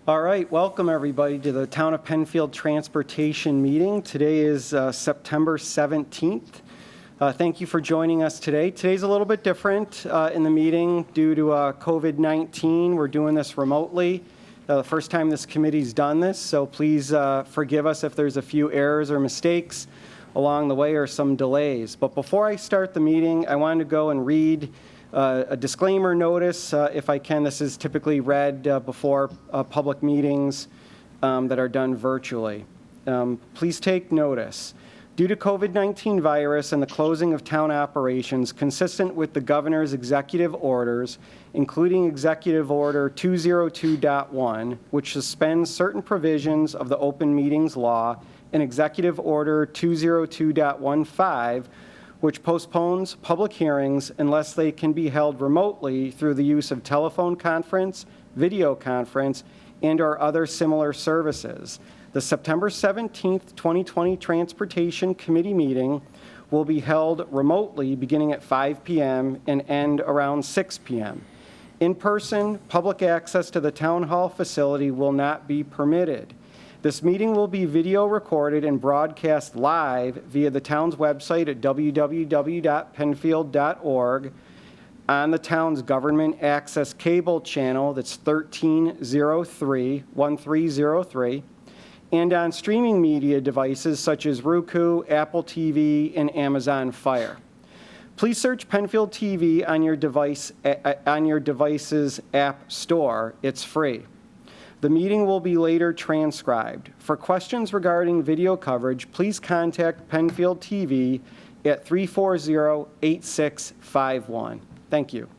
All right, welcome everybody to the Town of Penfield Transportation meeting. Today is September 17th. Thank you for joining us today. Today's a little bit different in the meeting due to COVID-19. We're doing this remotely. The first time this committee's done this, so please forgive us if there's a few errors or mistakes along the way or some delays. But before I start the meeting, I wanted to go and read a disclaimer notice, if I can. This is typically read before public meetings that are done virtually. Please take notice. Due to COVID-19 virus and the closing of town operations consistent with the governor's executive orders, including Executive Order 202.1, which suspends certain provisions of the Open Meetings Law, and Executive Order 202.15, which postpones public hearings unless they can be held remotely through the use of telephone conference, video conference, and/or other similar services. The September 17th, 2020 Transportation Committee meeting will be held remotely beginning at 5 p.m. and end around 6 p.m. In person, public access to the Town Hall facility will not be permitted. This meeting will be video recorded and broadcast live via the town's website at www.penfield.org, on the town's government access cable channel, that's 1303, and on streaming media devices such as Roku, Apple TV, and Amazon Fire. Please search Penfield TV on your device's app store. It's free. The meeting will be later transcribed. For questions regarding video coverage, please contact Penfield TV at 340-8651. Thank you.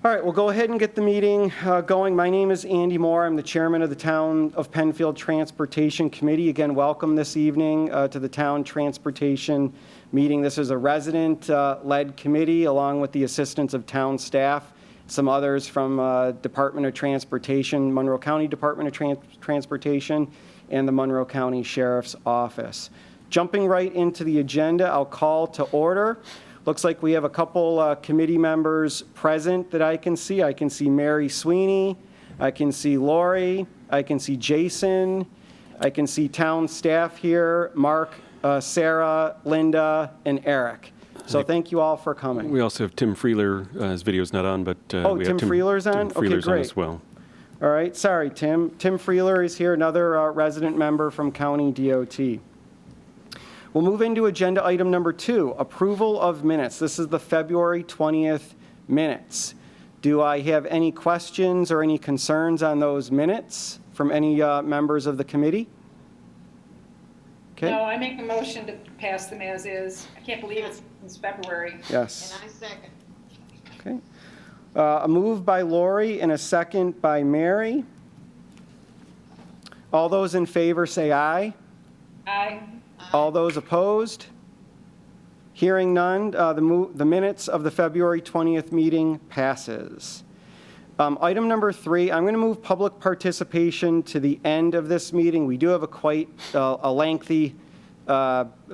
All right, we'll go ahead and get the meeting going. My name is Andy Moore. I'm the chairman of the Town of Penfield Transportation Committee. Again, welcome this evening to the Town Transportation meeting. This is a resident-led committee along with the assistance of town staff. Some others from Department of Transportation, Monroe County Department of Transportation, and the Monroe County Sheriff's Office. Jumping right into the agenda, I'll call to order. Looks like we have a couple committee members present that I can see. I can see Mary Sweeney, I can see Lori, I can see Jason, I can see town staff here, Mark, Sarah, Linda, and Eric. So thank you all for coming. We also have Tim Freeler. His video's not on, but we have Tim Freeler's on? Tim Freeler's okay, great. On as well. All right, sorry, Tim. Tim Freeler is here, another resident member from County DOT. We'll move into agenda item number 2, approval of minutes. This is the February 20th minutes. Do I have any questions or any concerns on those minutes from any members of the committee? Okay. No, I make a motion to pass them as is. I can't believe it's February. Yes. And I second. Okay. A move by Lori and a second by Mary. All those in favor say aye. Aye. All those opposed? Hearing none, the minutes of the February 20th meeting passes. Item number 3, I'm going to move public participation to the end of this meeting. We do have a quite a lengthy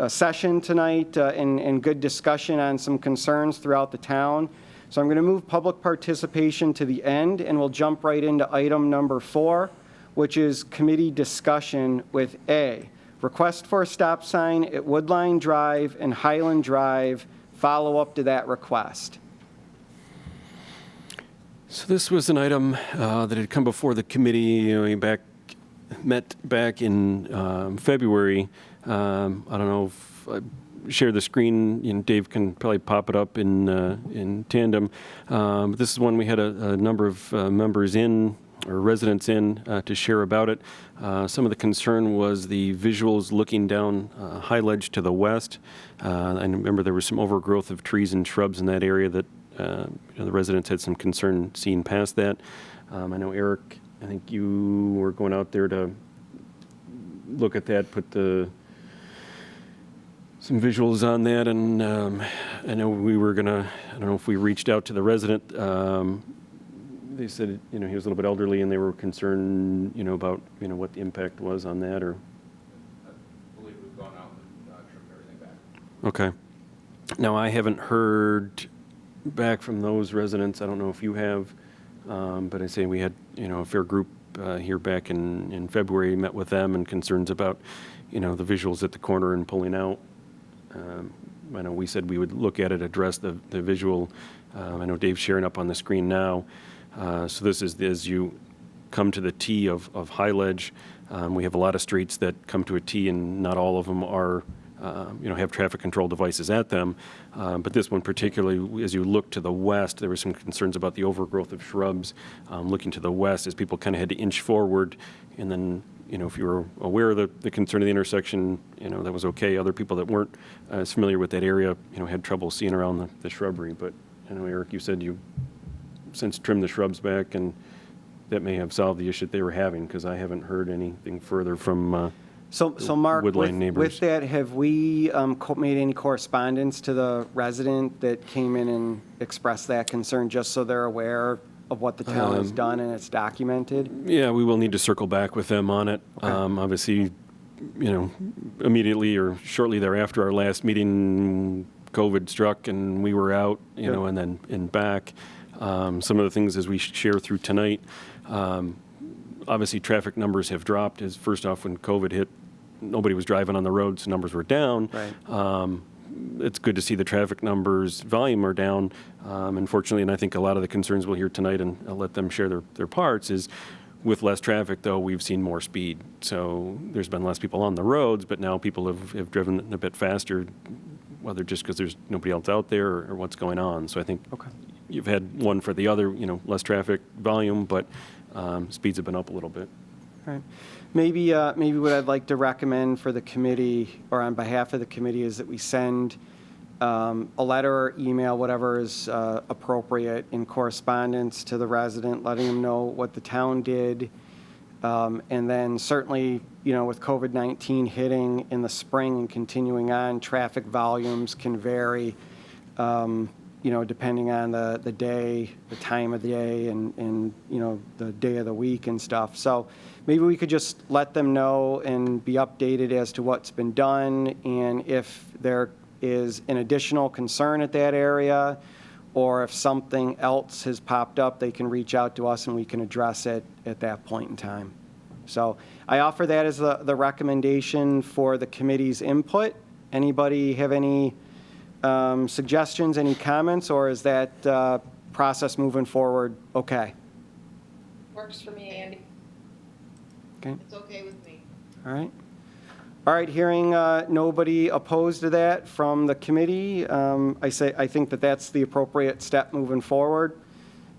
session tonight and good discussion on some concerns throughout the town. So I'm going to move public participation to the end, and we'll jump right into item number 4, which is committee discussion with A. Request for a stop sign at Woodline Drive and Highland Drive. Follow up to that request. So this was an item that had come before the committee. Met back in February. I don't know if I share the screen. Dave can probably pop it up in tandem. But this is one we had a number of members in, or residents in, to share about it. Some of the concern was the visuals looking down Highledge to the west. I remember there was some overgrowth of trees and shrubs in that area that the residents had some concern seeing past that. I know Eric, I think you were going out there to look at that, put some visuals on that, and I know we were gonna, I don't know if we reached out to the resident. They said, he was a little bit elderly and they were concerned, about, what the impact was on that, or? I believe we've gone out and trimmed everything back. Okay. Now, I haven't heard back from those residents. I don't know if you have, but I say we had, a fair group here back in February, met with them, and concerns about, the visuals at the corner and pulling out. I know we said we would look at it, address the visual. I know Dave's sharing up on the screen now. So this is as you come to the T of Highledge. We have a lot of streets that come to a T, and not all of them are, have traffic control devices at them. But this one particularly, as you look to the west, there were some concerns about the overgrowth of shrubs. Looking to the west, as people kind of had to inch forward, and then, if you were aware of the concern of the intersection, that was okay. Other people that weren't as familiar with that area, had trouble seeing around the shrubbery. But I know, Eric, you said you since trimmed the shrubs back, and that may have solved the issue that they were having, because I haven't heard anything further from So Mark, Woodline neighbors. with that, have we made any correspondence to the resident that came in and expressed that concern, just so they're aware of what the town has done and it's documented? Yeah, we will need to circle back with them on it. Okay. Obviously, immediately or shortly thereafter our last meeting, COVID struck and we were out, Sure. and then back. Some of the things as we share through tonight, obviously traffic numbers have dropped. As first off, when COVID hit, nobody was driving on the road, so numbers were down. Right. It's good to see the traffic numbers volume are down. Unfortunately, and I think a lot of the concerns we'll hear tonight, and I'll let them share their parts, is with less traffic, though, we've seen more speed. So there's been less people on the roads, but now people have driven a bit faster, whether just because there's nobody else out there or what's going on. So I think Okay. you've had one for the other, less traffic volume, but speeds have been up a little bit. All right. Maybe what I'd like to recommend for the committee, or on behalf of the committee, is that we send a letter or email, whatever is appropriate, in correspondence to the resident, letting them know what the town did. And then certainly, with COVID-19 hitting in the spring and continuing on, traffic volumes can vary, depending on the day, the time of the day, and the day of the week and stuff. So maybe we could just let them know and be updated as to what's been done, and if there is an additional concern at that area, or if something else has popped up, they can reach out to us and we can address it at that point in time. So I offer that as the recommendation for the committee's input. Anybody have any suggestions, any comments, or is that process moving forward okay? Works for me, Andy. Okay. It's okay with me. All right. All right, hearing nobody opposed to that from the committee, I think that's the appropriate step moving forward.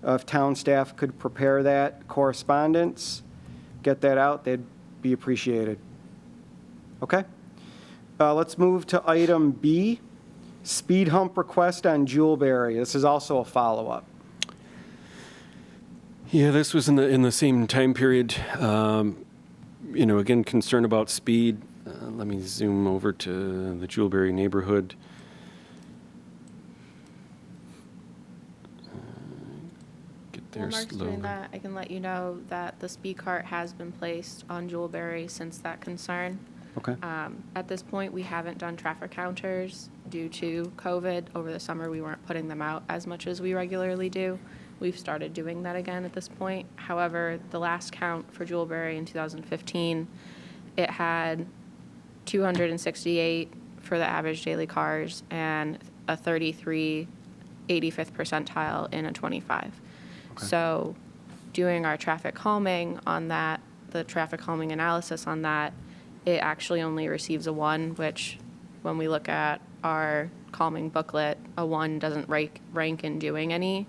If town staff could prepare that correspondence, get that out, they'd be appreciated. Okay? Let's move to item B, speed hump request on Jewelberry. This is also a follow-up. Yeah, this was in the same time period. Again, concern about speed. Let me zoom over to the Jewelberry neighborhood. Get there While Mark's slowly. doing that, I can let you know that the speed cart has been placed on Jewelberry since that concern. Okay. At this point, we haven't done traffic counters due to COVID. Over the summer, we weren't putting them out as much as we regularly do. We've started doing that again at this point. However, the last count for Jewelberry in 2015, it had 268 for the average daily cars and a 33 85th percentile in a 25. Okay. So doing our traffic calming on that, the traffic calming analysis on that, it actually only receives a 1, which when we look at our calming booklet, a 1 doesn't rank in doing any,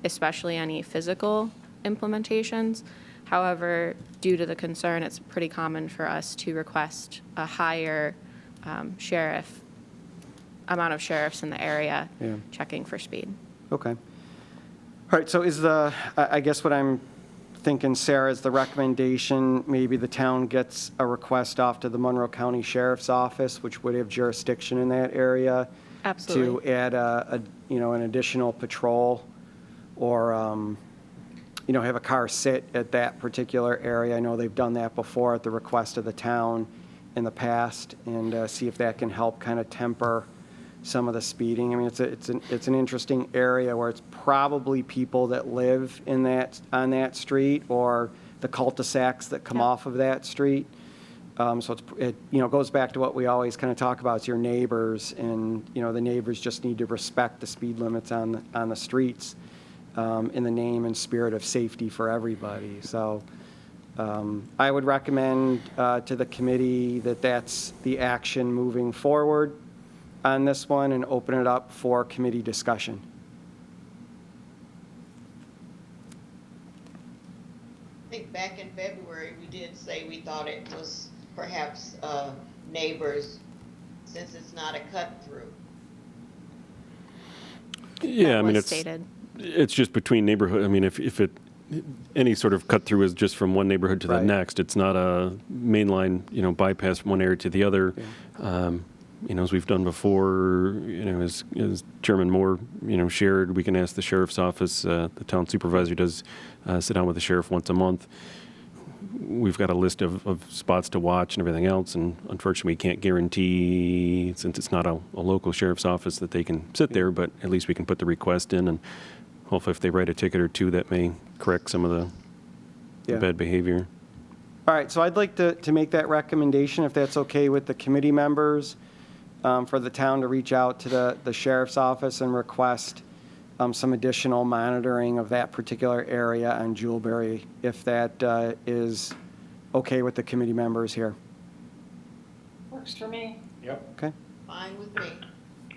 especially any physical implementations. However, due to the concern, it's pretty common for us to request a higher amount of sheriffs in the area checking for speed. Okay. All right, so I guess what I'm thinking, Sarah, is the recommendation, maybe the town gets a request off to the Monroe County Sheriff's Office, which would have jurisdiction in that area. Absolutely. To add an additional patrol, or, have a car sit at that particular area. I know they've done that before at the request of the town in the past, and see if that can help kind of temper some of the speeding. I mean, it's an interesting area where it's probably people that live on that street, or the cul-de-sacs that come off of that street. So it goes back to what we always kind of talk about, it's your neighbors, and, the neighbors just need to respect the speed limits on the streets in the name and spirit of safety for everybody. So I would recommend to the committee that that's the action moving forward on this one and open it up for committee discussion. I think back in February, we did say we thought it was perhaps neighbors, since it's not a cut-through. Yeah, That I mean, was stated. it's just between neighborhood. I mean, if any sort of cut through is just from one neighborhood to the Right. next, it's not a main line, bypass from one area to the other. As we've done before, as Chairman Moore, shared, we can ask the sheriff's office. The town supervisor does sit down with the sheriff once a month. We've got a list of spots to watch and everything else, and unfortunately, we can't guarantee, since it's not a local sheriff's office, that they can sit there, but at least we can put the request in, and hopefully if they write a ticket or two, that may correct some of the Yeah. bad behavior. All right, so I'd like to make that recommendation, if that's okay with the committee members, for the town to reach out to the sheriff's office and request some additional monitoring of that particular area on Jewelberry, if that is okay with the committee members here. Works for me. Yep. Okay, Fine with me.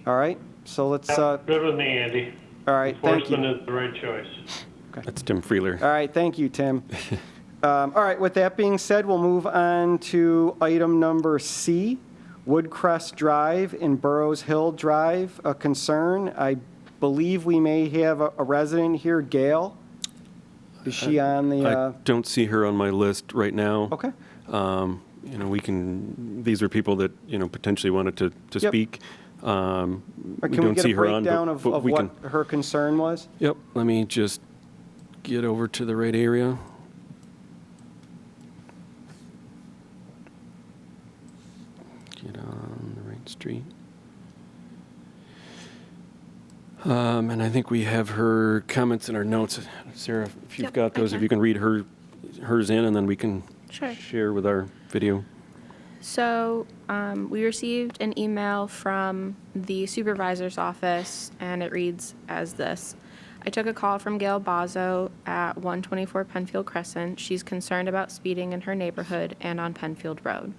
all right, so let's, Good with me, Andy. all right, thank you. Enforcement is the right choice. That's Tim Freeler. All right, thank you, Tim. All right, with that being said, we'll move on to item number C, Woodcrest Drive and Burrows Hill Drive, a concern. I believe we may have a resident here, Gail. Is she on the? I don't see her on my list right now. Okay. These are people that, potentially wanted to Yep. speak. Or We can we don't get see a her on, breakdown but of we what can. her concern was? Yep, let me just get over to the right area. Get on the right street. And I think we have her comments in our notes. Sarah, if you've Yep, got I those, if can. you can read hers in, and then we can Sure. share with our video. So we received an email from the supervisor's office, and it reads as this. I took a call from Gail Bozzo at 124 Penfield Crescent. She's concerned about speeding in her neighborhood and on Penfield Road.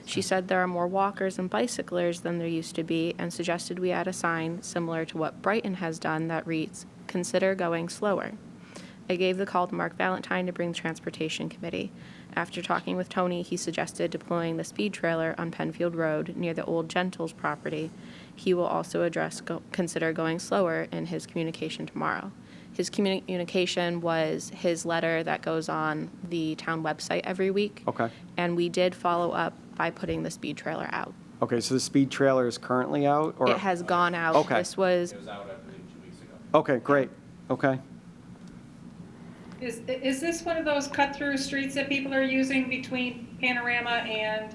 She said there are more walkers and bicyclers than there used to be, and suggested we add a sign similar to what Brighton has done that reads, "Consider going slower." I gave the call to Mark Valentine to bring the Transportation Committee. After talking with Tony, he suggested deploying the speed trailer on Penfield Road near the old Gentles property. He will also address consider going slower in his communication tomorrow. His communication was his letter that goes on the town website every week. Okay. And we did follow up by putting the speed trailer out. Okay, so the speed trailer is currently out, or? It has gone out. Okay. This was, It was out, I believe, 2 weeks ago. Okay, great, okay. Is this one of those cut-through streets that people are using between Panorama and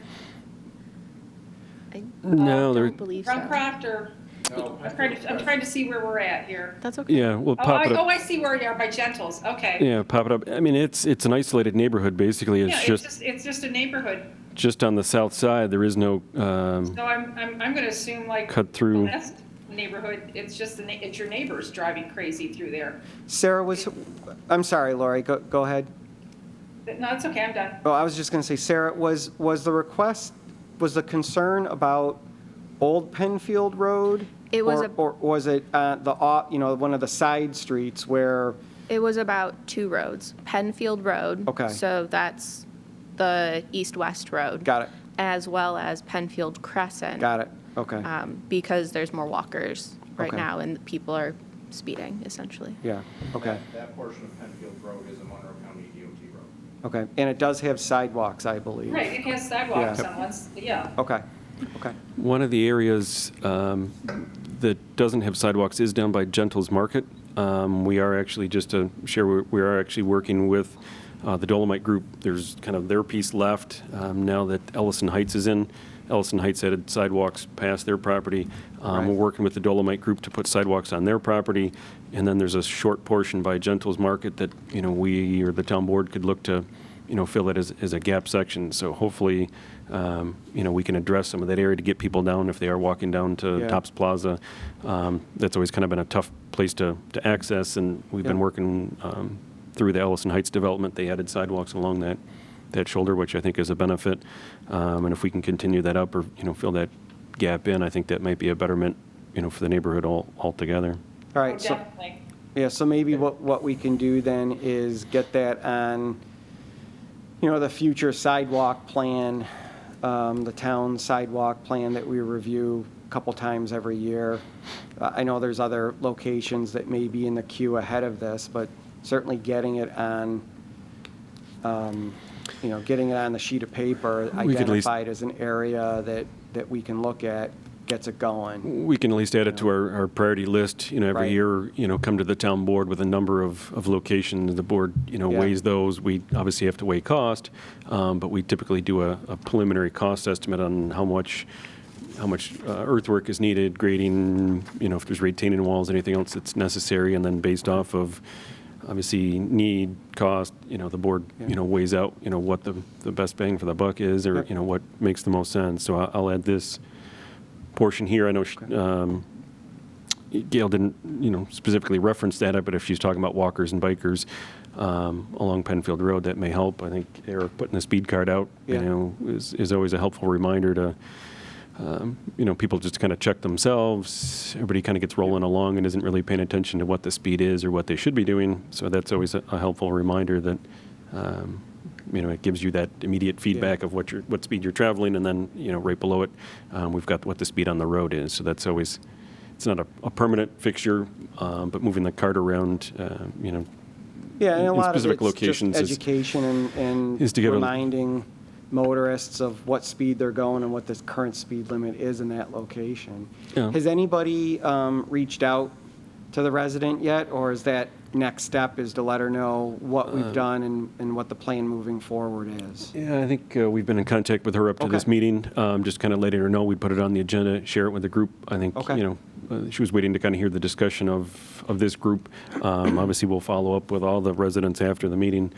I No, they're, don't believe so. Runcroft, or? No, I'm trying to see where we're at here. That's okay. yeah, we'll pop it up. I see where you are, by Gentles, okay. Yeah, pop it up. I mean, it's an isolated neighborhood, basically. Yeah, It's it's just a neighborhood, just on the south side. There is no, so I'm gonna assume like. Cut through. West neighborhood, it's just, it's your neighbors driving crazy through there. Sarah I'm sorry, Lori, go ahead. No, it's okay, I'm done. Oh, I was just going to say, Sarah, was the concern about Old Penfield Road? It was Or was it one of the side streets where, It was about two roads. Penfield Road. Okay. So that's the east-west road. got it, As well as Penfield Crescent. got it, okay, Because there's more walkers right Okay. now, and people are speeding, essentially. yeah, okay, That portion of Penfield Road is a Monroe County DOT road. okay. And it does have sidewalks, I believe. Right, it has sidewalks Yeah. on one, yeah. Okay, okay, one of the areas that doesn't have sidewalks is down by Gentles Market. We are actually, just to share, we are actually working with the Dolomite Group. There's kind of their piece left now that Ellison Heights is in. Ellison Heights added sidewalks past their property. Right. We're working with the Dolomite Group to put sidewalks on their property. And then there's a short portion by Gentles Market that, we or the town board could look to fill it as a gap section. So hopefully, we can address some of that area to get people down if they are walking down to Yeah. Tops Plaza. That's always kind of been a tough place to access, and we've been Yeah. working through the Ellison Heights development. They added sidewalks along that shoulder, which I think is a benefit. And if we can continue that up or, fill that gap in, I think that might be a betterment, for the neighborhood altogether. All Oh, right, so, definitely. yeah, so maybe what we can do then is get that on, the future sidewalk plan, the town sidewalk plan that we review a couple times every year. I know there's other locations that may be in the queue ahead of this, but certainly getting it on, getting it on the sheet of paper, We could at least- identified as an area that we can look at, gets it going. We can at least add it to our priority list, every Right. year, come to the town board with a number of locations. The board, Yeah. weighs those. We obviously have to weigh cost, but we typically do a preliminary cost estimate on how much earthwork is needed, grading, if there's retaining walls, anything else that's necessary, and then based off of, obviously, need, cost, the board, Yeah. weighs out, what the best bang for the buck is, or, Yep. what makes the most sense. So I'll add this portion here. I know Gail didn't, specifically reference that, but if she's talking about walkers and bikers along Penfield Road, that may help. I think Eric putting the speed card out, Yeah. is always a helpful reminder to, people just kind of check themselves. Everybody kind of gets rolling along and isn't really paying attention to what the speed is or what they should be doing. So that's always a helpful reminder that, it gives you that immediate feedback of what speed you're traveling, and then, right below it, we've got what the speed on the road is. So that's always, it's not a permanent fixture, but moving the cart around, Yeah, and a in lot of specific it's just locations education and is to get a- reminding motorists of what speed they're going and what the current speed limit is in that location. Yeah. Has anybody reached out to the resident yet, or is that next step is to let her know what we've done and what the plan moving forward is? Yeah, I think we've been in contact with her up to this Okay. meeting, just kind of letting her know we put it on the agenda, share it with the group. I think, Okay. she was waiting to kind of hear the discussion of this group. Obviously, we'll follow up with all the residents after the meeting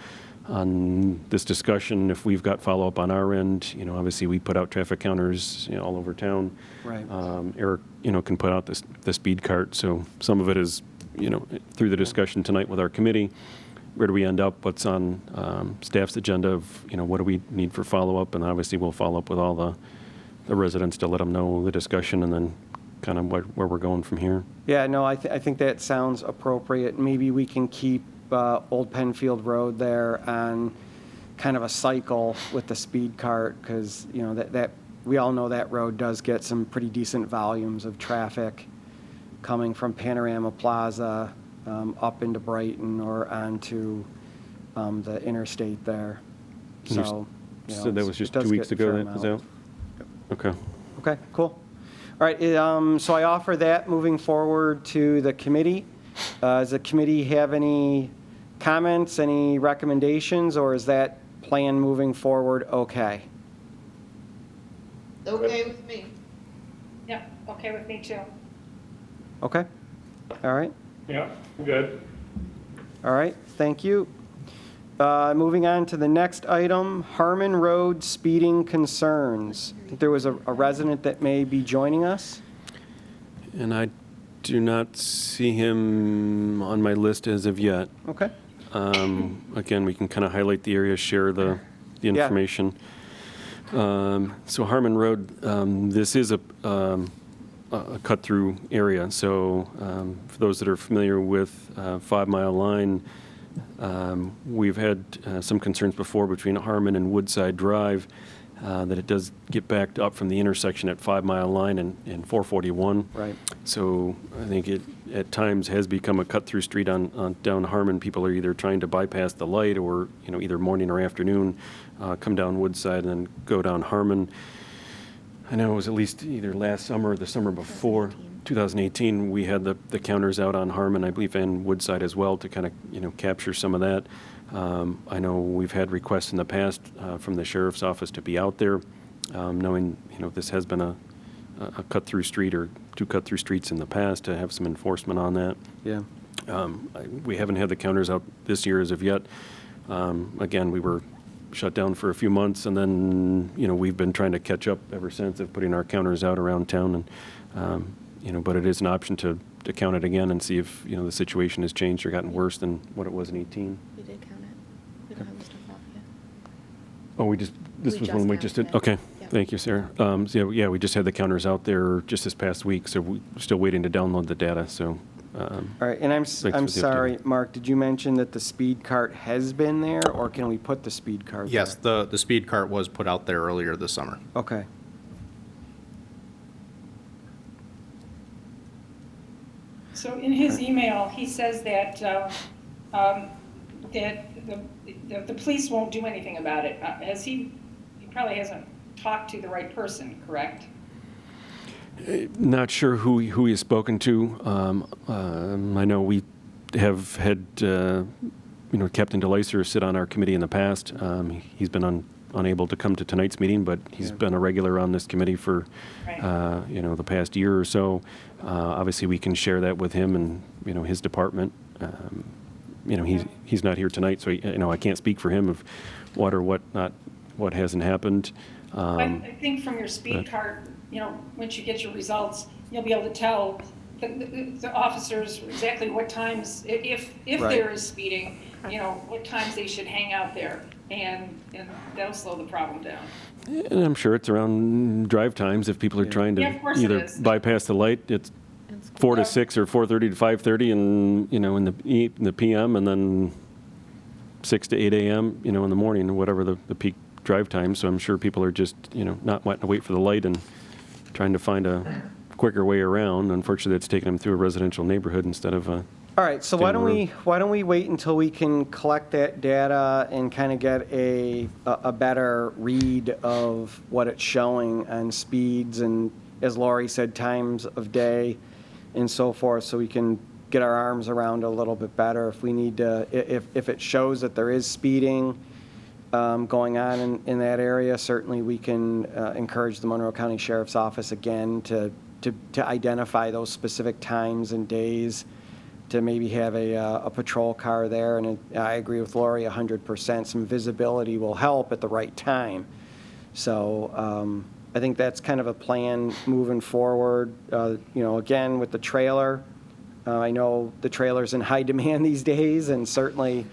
on this discussion. If we've got follow-up on our end, obviously, we put out traffic counters, all over town. Right. Eric, can put out the speed cart. So some of it is, through the discussion tonight with our committee, where do we end up? What's on staff's agenda of, what do we need for follow-up? And obviously, we'll follow up with all the residents to let them know the discussion and then kind of where we're going from here. Yeah, no, I think that sounds appropriate. Maybe we can keep Old Penfield Road there on kind of a cycle with the speed cart, because, that we all know that road does get some pretty decent volumes of traffic coming from Panorama Plaza up into Brighton or onto the interstate there. And you So, So that was just it does 2 weeks get a ago fair that was amount. out? Okay. Okay, cool. All right, so I offer that moving forward to the committee. Does the committee have any comments, any recommendations, or is that plan moving forward okay? It's okay with me. Yep, okay with me too. Okay? All right, Yeah, good. all right, thank you. Moving on to the next item, Harmon Road speeding concerns. I think there was a resident that may be joining us. And I do not see him on my list as of yet. Okay, Again, we can kind of highlight the area, share the Yeah. information. So Harmon Road, this is a cut-through area. So for those that are familiar with 5 Mile Line, we've had some concerns before between Harmon and Woodfield Drive that it does get backed up from the intersection at 5 Mile Line and 441. right. So I think it at times has become a cut-through street on down Harmon. People are either trying to bypass the light or, either morning or afternoon, come down Woodside and then go down Harmon. I know it was at least either last summer or the summer before, 2018, we had the counters out on Harmon, I believe, and Woodside as well to kind of, capture some of that. I know we've had requests in the past from the sheriff's office to be out there, knowing, this has been a cut-through street or 2 cut-through streets in the past, to have some enforcement on that. Yeah, We haven't had the counters out this year as of yet. Again, we were shut down for a few months, and then, we've been trying to catch up ever since of putting our counters out around town, and, but it is an option to count it again and see if, the situation has changed or gotten worse than what it was in 18. We did count it. We don't have the stuff off yet. Oh, this We was just when we just did? counted it. Okay, Yep. thank you, Sarah. So, yeah, we just had the counters out there just this past week, so we're still waiting to download the data, so. All right, and I'm for the sorry, update. Mark, did you mention that the speed cart has been there, or can we put the speed cart Yes, there? the speed cart was put out there earlier this summer. Okay. So in his email, he says that, that the police won't do anything about it. He probably hasn't talked to the right person, correct? Not sure who he has spoken to. I know we have had, Captain DeLacer sit on our committee in the past. He's been unable to come to tonight's meeting, but he's been a regular on this committee for, Right. the past year or so. Obviously, we can share that with him and, his department. He's not here tonight, so, I can't speak for him of what or what not, what hasn't happened. I think from your speed but- card, once you get your results, you'll be able to tell the officers exactly what times, if Right. there is speeding, what times they should hang out there, and that'll slow the problem down. And I'm sure it's around drive times. If people are trying to Yeah, of course it either is. bypass the light, it's It's 4 to Yeah. 6 or 4:30 to 5:30, and in the PM, and then 6 to 8 a.m. In the morning, whatever the peak drive time. So I'm sure people are just not wanting to wait for the light and trying to find a quicker way around. Unfortunately, it's taking them through a residential neighborhood instead of a. All right, so why don't we wait until we can collect that data and kind of get a better read of what it's showing on speeds and, as Laurie said, times of day and so forth, so we can get our arms around a little bit better if we need to, if it shows that there is speeding going on in that area. Certainly we can encourage the Monroe County Sheriff's Office again to identify those specific times and days, to maybe have a patrol car there. And I agree with Lori 100%. Some visibility will help at the right time. So I think that's kind of a plan moving forward. Again, with the trailer, I know the trailer's in high demand these days, and certainly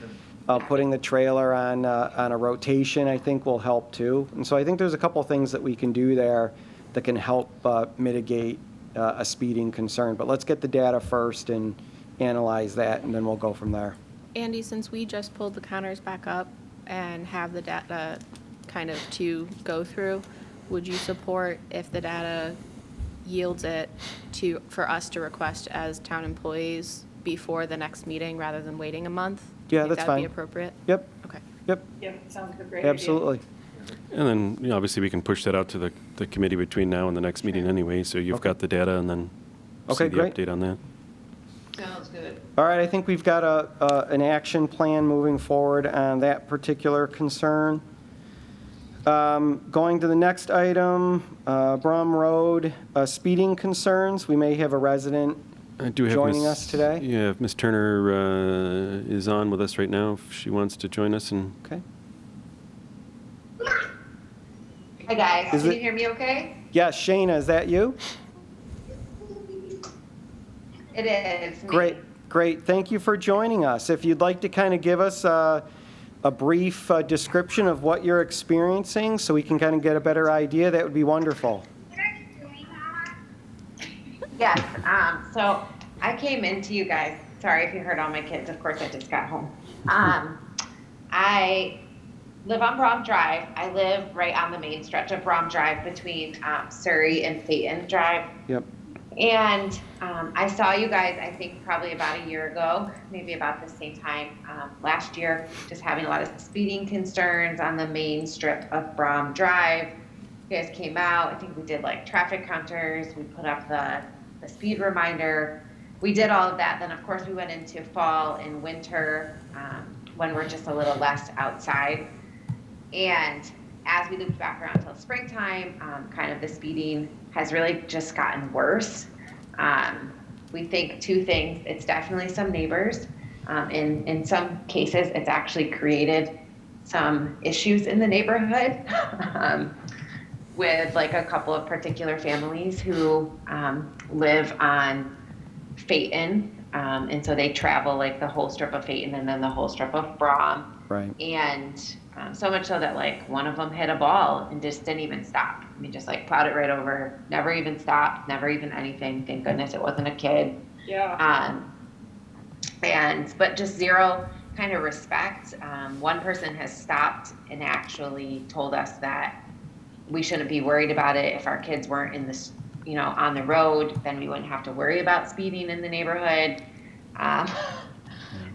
putting the trailer on a rotation, I think, will help too. And so I think there's a couple things that we can do there that can help mitigate a speeding concern. But let's get the data first and analyze that, and then we'll go from there. Andy, since we just pulled the counters back up and have the data kind of to go through, would you support if the data yields it for us to request as town employees before the next meeting rather than waiting a month? Do you Yeah, think that's that'd be fine. appropriate? Yep, Okay. yep, Yeah, sounds like a great idea. absolutely. And then, obviously, we can push that out to the committee between now and the next meeting anyway, so you've Okay. got the data and then Okay, see the great. update on that. Sounds good. All right, I think we've got an action plan moving forward on that particular concern. Going to the next item, Brougham Road, speeding concerns. We may have a resident I do have joining Miss- us today. Yeah, if Ms. Turner is on with us right now, if she wants to join us, and Okay. Hi guys, Is can it- you hear me okay? Yes, Shayna, is that you? It is. me. Great, great. Thank you for joining us. If you'd like to kind of give us a brief description of what you're experiencing so we can kind of get a better idea, that would be wonderful. Yes, so I came into you guys, sorry if you heard all my kids, of course I just got home. I live on Brougham Drive. I live right on the main stretch of Brougham Drive between Surrey and VIII Drive. Yep. And I saw you guys, I think probably about a year ago, maybe about the same time last year, just having a lot of speeding concerns on the main strip of Brougham Drive. You guys came out, I think we did like traffic counters, we put up the speed reminder. We did all of that. Then of course we went into fall and winter when we're just a little less outside. And as we looped back around till springtime, kind of the speeding has really just gotten worse. We think two things. It's definitely some neighbors. In some cases, it's actually created some issues in the neighborhood with like a couple of particular families who live on VIII. And so they travel like the whole strip of VIII and then the whole strip of Brougham. Right. And so much so that like one of them hit a ball and just didn't even stop. I mean, just like plowed it right over, never even stopped, never even anything. Thank goodness it wasn't a kid. Yeah. But just zero kind of respect. One person has stopped and actually told us that we shouldn't be worried about it. If our kids weren't in this, you know, on the road, then we wouldn't have to worry about speeding in the neighborhood.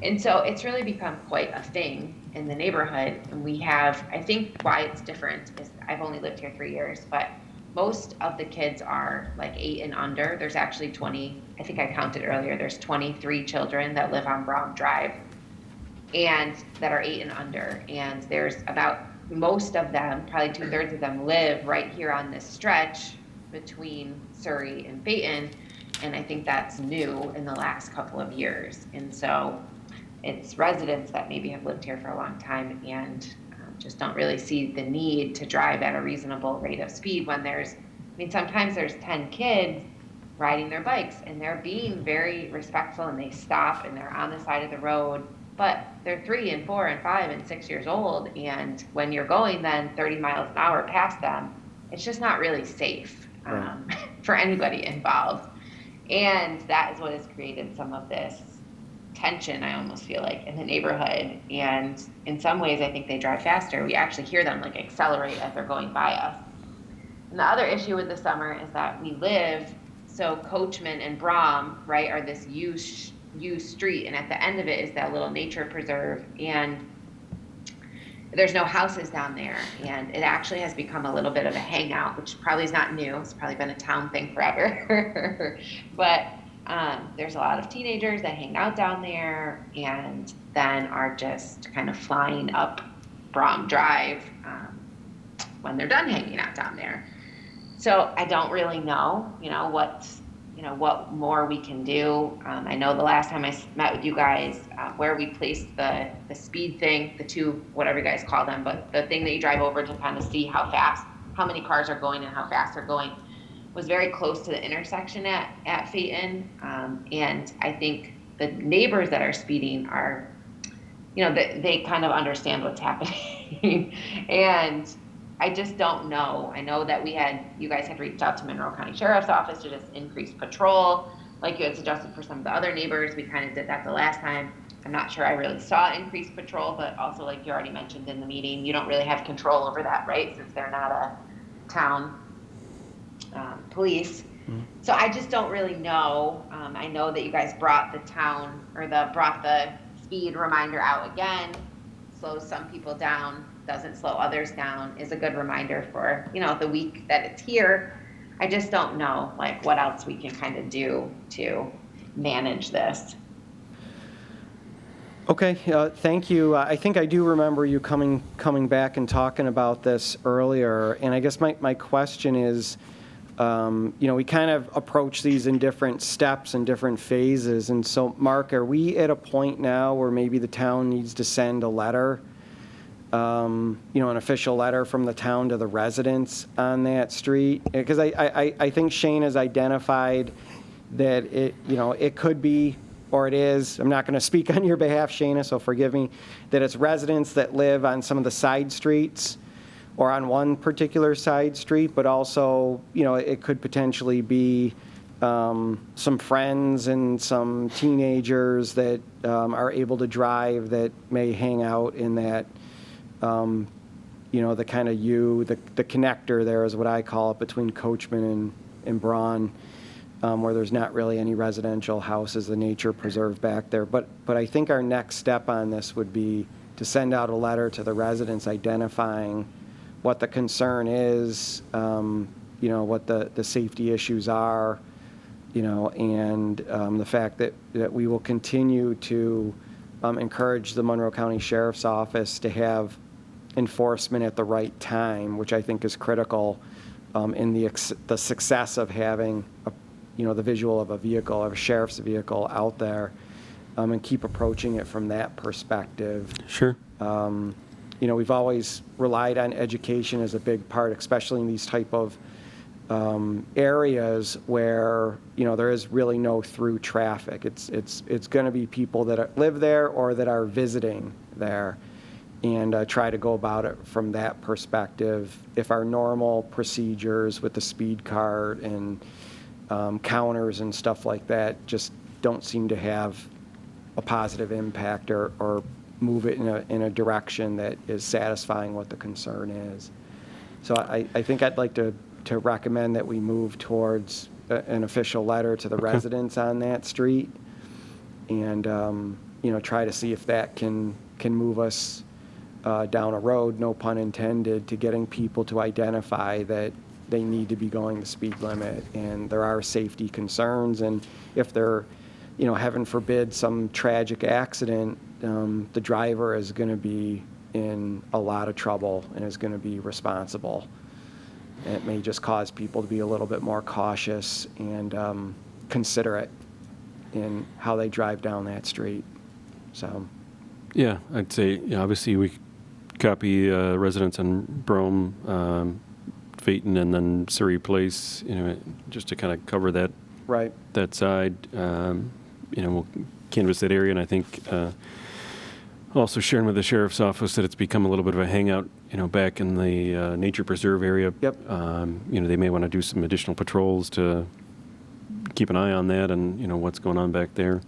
And so it's really become quite a thing in the neighborhood. And we have, I think why it's different is I've only lived here 3 years, but most of the kids are like 8 and under. There's actually 20, I think I counted earlier, there's 23 children that live on Woodfield Drive and that are 8 and under. And there's about, most of them, probably 2/3 of them live right here on this stretch between Surrey and VIII. And I think that's new in the last couple of years. And so it's residents that maybe have lived here for a long time and just don't really see the need to drive at a reasonable rate of speed when there's, I mean, sometimes there's 10 kids riding their bikes and they're being very respectful and they stop and they're on the side of the road, but they're 3 and 4 and 5 and 6 years old. And when you're going then 30 miles an hour past them, it's just not really safe for anybody involved. And that is what has created some of this tension, I almost feel like, in the neighborhood. And in some ways, I think they drive faster. We actually hear them like accelerate as they're going by us. And the other issue with the summer is that we live, so Coachman and Brougham, right, are this used street. And at the end of it is that little nature preserve. And there's no houses down there. And it actually has become a little bit of a hangout, which probably is not new. It's probably been a town thing forever. But there's a lot of teenagers that hang out down there and then are just kind of flying up Brougham Drive when they're done hanging out down there. So I don't really know, what more we can do. I know the last time I met with you guys, where we placed the speed thing, the two, whatever you guys call them, but the thing that you drive over to kind of see how many cars are going and how fast they're going, was very close to the intersection at VIII. And I think the neighbors that are speeding are, they kind of understand what's happening. And I just don't know. I know that you guys had reached out to Monroe County Sheriff's Office to just increase patrol, like you had suggested for some of the other neighbors. We kind of did that the last time. I'm not sure I really saw increased patrol, but also like you already mentioned in the meeting, you don't really have control over that, right? Since they're not a town police. Mm-hmm. So I just don't really know. I know that you guys brought the speed reminder out again, slows some people down, doesn't slow others down, is a good reminder for, the week that it's here. I just don't know like what else we can kind of do to manage this. Okay, thank you. I think I do remember you coming back and talking about this earlier. And I guess my question is, we kind of approach these in different steps and different phases. And so, Mark, are we at a point now where maybe the town needs to send a letter, an official letter from the town to the residents on that street? Because I think Shane has identified that it could be, or it is, I'm not going to speak on your behalf, Shana, so forgive me, that it's residents that live on some of the side streets or on one particular side street, but also, it could potentially be some friends and some teenagers that are able to drive that may hang out in that, the kind of the connector there is what I call it between Coachman and Braun, where there's not really any residential houses, the nature preserve back there. But I think our next step on this would be to send out a letter to the residents identifying what the concern is, what the safety issues are, and the fact that we will continue to encourage the Monroe County Sheriff's Office to have enforcement at the right time, which I think is critical in the success of having the visual of a vehicle, of a sheriff's vehicle out there, and keep approaching it from that perspective. Sure. we've always relied on education as a big part, especially in these type of areas where, there is really no through traffic. It's going to be people that live there or that are visiting there, and try to go about it from that perspective. If our normal procedures with the speed cart and counters and stuff like that just don't seem to have a positive impact or move it in a direction that is satisfying what the concern is. So I think I'd like to recommend that we move towards an official letter to the residents on that street, and try to see if that can move us down a road, no pun intended, to getting people to identify that they need to be going the speed limit, and there are safety concerns, and if they're, heaven forbid, some tragic accident, the driver is going to be in a lot of trouble and is going to be responsible. And it may just cause people to be a little bit more cautious and considerate in how they drive down that street. So, Yeah, I'd say, obviously we copy residents on Brougham, VIII, and then Surrey Place, just to kind of cover that right. that side. We'll canvass that area, and I think also sharing with the sheriff's office that it's become a little bit of a hangout, back in the nature preserve area. Yep. They may want to do some additional patrols to keep an eye on that and, what's going on back there.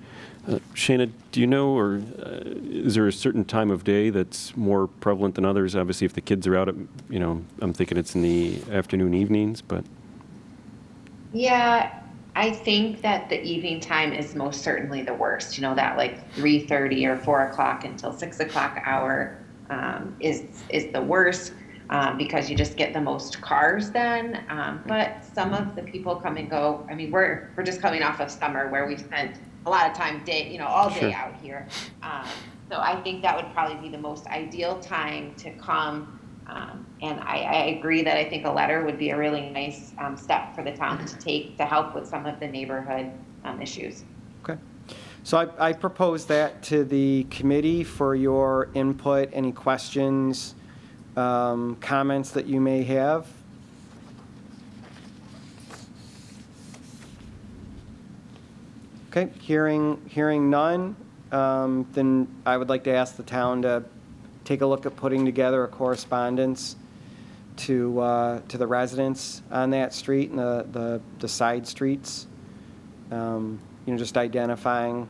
Shana, do you know, or is there a certain time of day that's more prevalent than others? Obviously, if the kids are out at, I'm thinking it's in the afternoon, evenings, but. Yeah, I think that the evening time is most certainly the worst. That like 3:30 or 4 o'clock until 6 o'clock hour is the worst because you just get the most cars then. But some of the people come and go. I mean, we're just coming off of summer where we've spent a lot of time all day Sure. out here. So I think that would probably be the most ideal time to come. And I agree that I think a letter would be a really nice step for the town to take to help with some of the neighborhood issues. Okay. So I propose that to the committee for your input, any questions, comments that you may have. Okay, hearing none, then I would like to ask the town to take a look at putting together a correspondence to the residents on that street and the side streets. Just identifying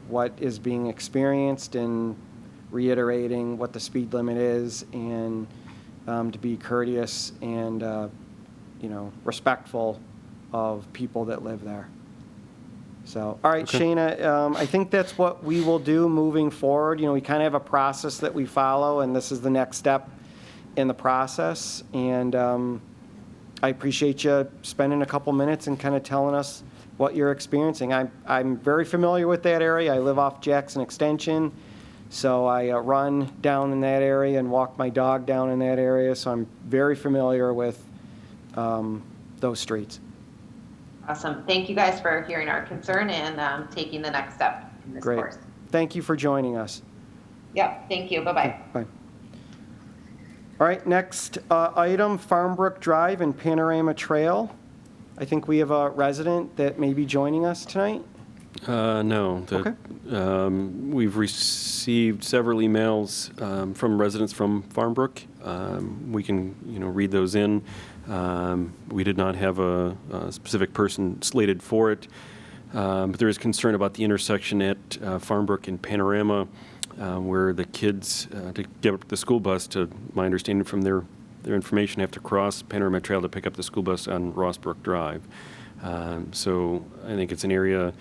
what is being experienced and reiterating what the speed limit is, and to be courteous and respectful of people that live there. So, all right, Okay. Shana, I think that's what we will do moving forward. We kind of have a process that we follow, and this is the next step in the process. And I appreciate you spending a couple minutes and kind of telling us what you're experiencing. I'm very familiar with that area. I live off Jackson Extension, so I run down in that area and walk my dog down in that area. So I'm very familiar with those streets. Awesome. Thank you guys for hearing our concern and taking the next step in this Great. course. Thank you for joining us. Yep. Thank you. Bye-bye. Bye. All right, next item, Farmbrook Drive and Panorama Trail. I think we have a resident that may be joining us tonight. No. Okay. We've received several emails from residents from Farmbrook. We can, read those in. We did not have a specific person slated for it, but there is concern about the intersection at Farmbrook and Panorama, where the kids, to get up the school bus, to my understanding from their information, have to cross Panorama Trail to pick up the school bus on Woodfield Drive. So I think it's an area,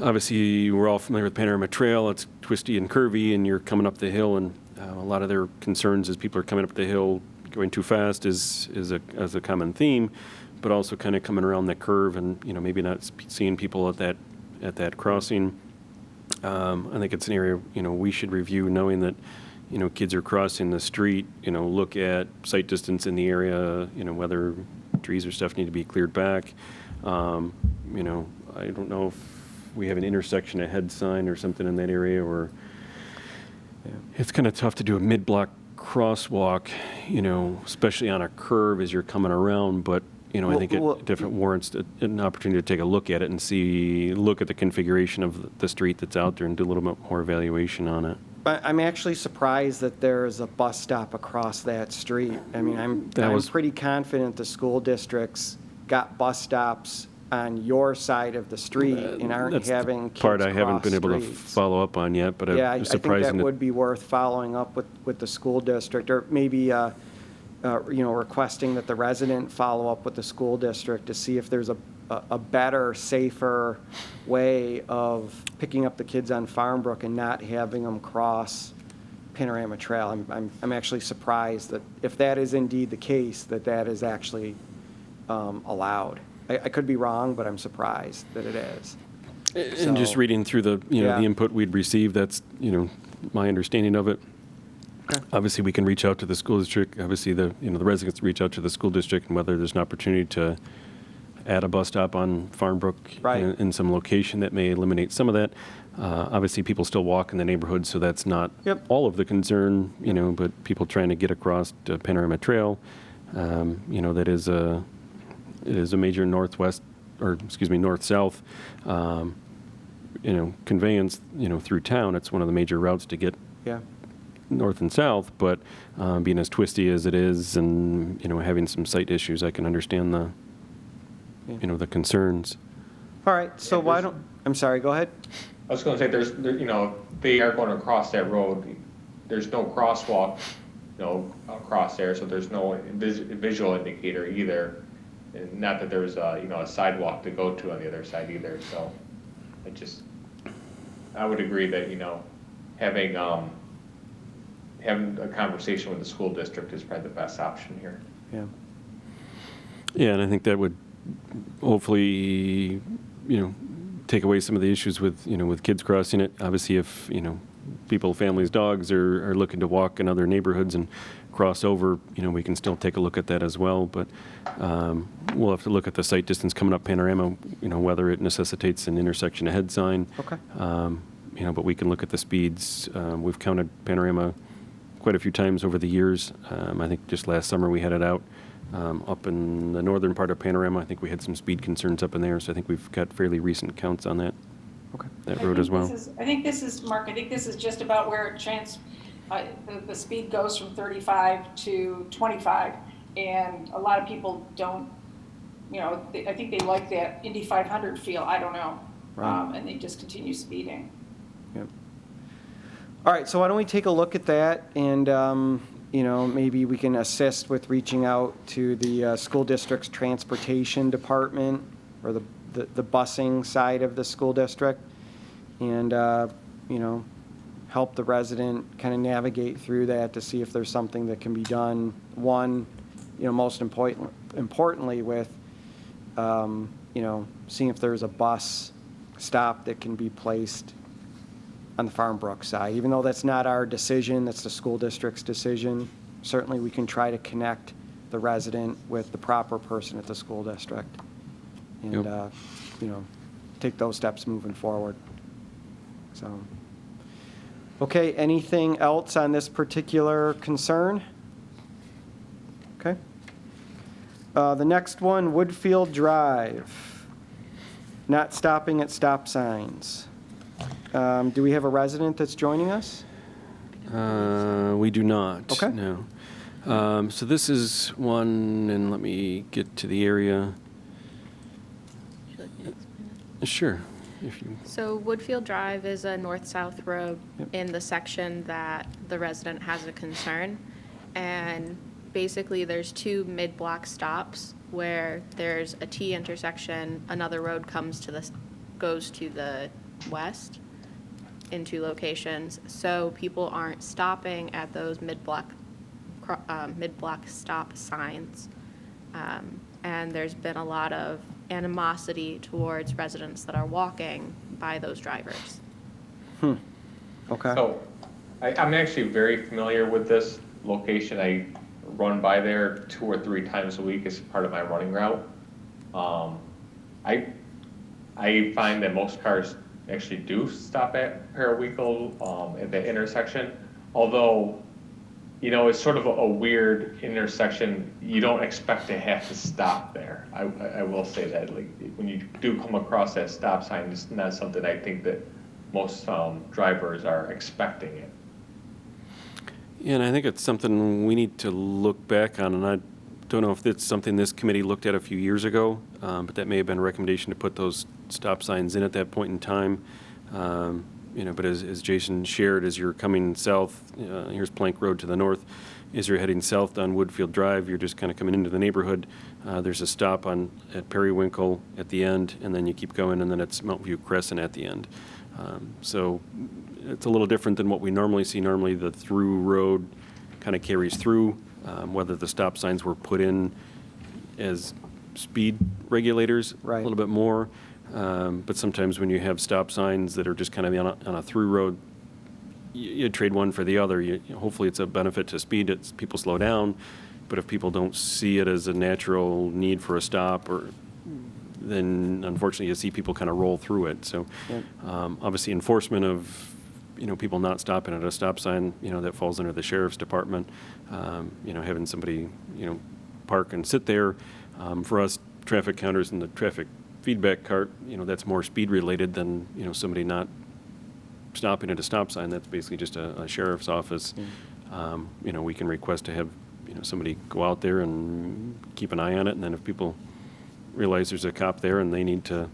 obviously we're all familiar with Panorama Trail. It's twisty and curvy, and you're coming up the hill, and a lot of their concerns as people are coming up the hill going too fast is a common theme, but also kind of coming around that curve and maybe not seeing people at that crossing. I think it's an area we should review, knowing that kids are crossing the street. Look at sight distance in the area. Whether trees or stuff need to be cleared back. I don't know if we have an intersection ahead sign or something in that area, or It's kind of tough to do a mid-block crosswalk, especially on a curve as you're coming around, but, I think it definitely warrants an opportunity to take a look at it and look at the configuration of the street that's out there and do a little bit more evaluation on it. I'm actually surprised that there is a bus stop across that street. I mean, I'm pretty confident the school districts got bus stops on your side of the street and aren't That's having the kids part I haven't been cross able to streets. follow up on yet, but Yeah, I I'm think surprised. that would be worth following up with the school district, or maybe, requesting that the resident follow up with the school district to see if there's a better, safer way of picking up the kids on Farmbrook and not having them cross Panorama Trail. I'm actually surprised that if that is indeed the case, that is actually allowed. I could be wrong, but I'm surprised that it is. And just So- reading through the Yeah. the input we'd received, that's my understanding of it. Okay. Obviously, we can reach out to the school district. Obviously, the residents reach out to the school district, and whether there's an opportunity to add a bus stop on Farmbrook Right. in some location that may eliminate some of that. Obviously, people still walk in the neighborhood, so that's not Yep. all of the concern. But people trying to get across to Panorama Trail, that is a major north-south conveyance, through town. It's one of the major routes to get Yeah. north and south, but being as twisty as it is and, having some site issues, I can understand the concerns. All right, so I'm sorry, go ahead. I was gonna say, they are going across that road. There's no crosswalk, across there, so there's no visual indicator either. And not that there's a sidewalk to go to on the other side either, so I would agree that, having a conversation with the school district is probably the best option here. Yeah. Yeah, and I think that would hopefully, take away some of the issues with, with kids crossing it. Obviously, if, people, families, dogs are looking to walk in other neighborhoods and cross over, we can still take a look at that as well. But we'll have to look at the site distance coming up Panorama, whether it necessitates an intersection ahead sign. Okay. But we can look at the speeds. We've counted Panorama quite a few times over the years. I think just last summer we had it out up in the northern part of Panorama. I think we had some speed concerns up in there, so I think we've got fairly recent counts on that road as well. Mark, I think this is just about where the speed goes from 35 to 25. And a lot of people don't, I think they like that Indy 500 feel, I don't know. Right. And they just continue speeding. Yep. All right, so why don't we take a look at that, and maybe we can assist with reaching out to the school district's transportation department, or the busing side of the school district, and help the resident kind of navigate through that to see if there's something that can be done. One, most importantly with seeing if there's a bus stop that can be placed on the Farmbrook side. Even though that's not our decision, that's the school district's decision, certainly we can try to connect the resident with the proper person at the school district and, take those steps moving forward. So, okay, anything else on this particular concern? Okay. The next one, Woodfield Drive, not stopping at stop signs. Do we have a resident that's joining us? We do not. Okay. No. So this is one, and let me get to the area. Sure. So Woodfield Drive is a north-south road in the section that the resident has a concern. And basically there's two mid-block stops where there's a T intersection, another road goes to the west in two locations. So people aren't stopping at those mid-block stop signs. And there's been a lot of animosity towards residents that are walking by those drivers. Okay. So, I'm actually very familiar with this location. I run by there 2 or 3 times a week as part of my running route. I find that most cars actually do stop at Paraweekle at the intersection. although, it's sort of a weird intersection. You don't expect to have to stop there. I will say that, like, when you do come across that stop sign, it's not something I think that most drivers are expecting it. Yeah, and I think it's something we need to look back on, and I don't know if it's something this committee looked at a few years ago, but that may have been a recommendation to put those stop signs in at that point in time. But as Jason shared, as you're coming south, here's Plank Road to the north. As you're heading south down Woodfield Drive, you're just kind of coming into the neighborhood. There's a stop at Periwinkle at the end, and then you keep going, and then it's Mount View Crescent at the end. So it's a little different than what we normally see. Normally, the through road kind of carries through, whether the stop signs were put in as speed regulators a Right. little bit more. But sometimes when you have stop signs that are just kind of on a through road, you trade one for the other. Hopefully it's a benefit to speed, it's people slow down, but if people don't see it as a natural need for a stop, then unfortunately you see people kind of roll through it. So obviously enforcement of people not stopping at a stop sign, that falls under the sheriff's department. Having somebody park and sit there. For us, traffic counters and the traffic feedback cart, that's more speed related than somebody not stopping at a stop sign. That's basically just a sheriff's office. We can request to have somebody go out there and keep an eye on it, and then if people realize there's a cop there and they need to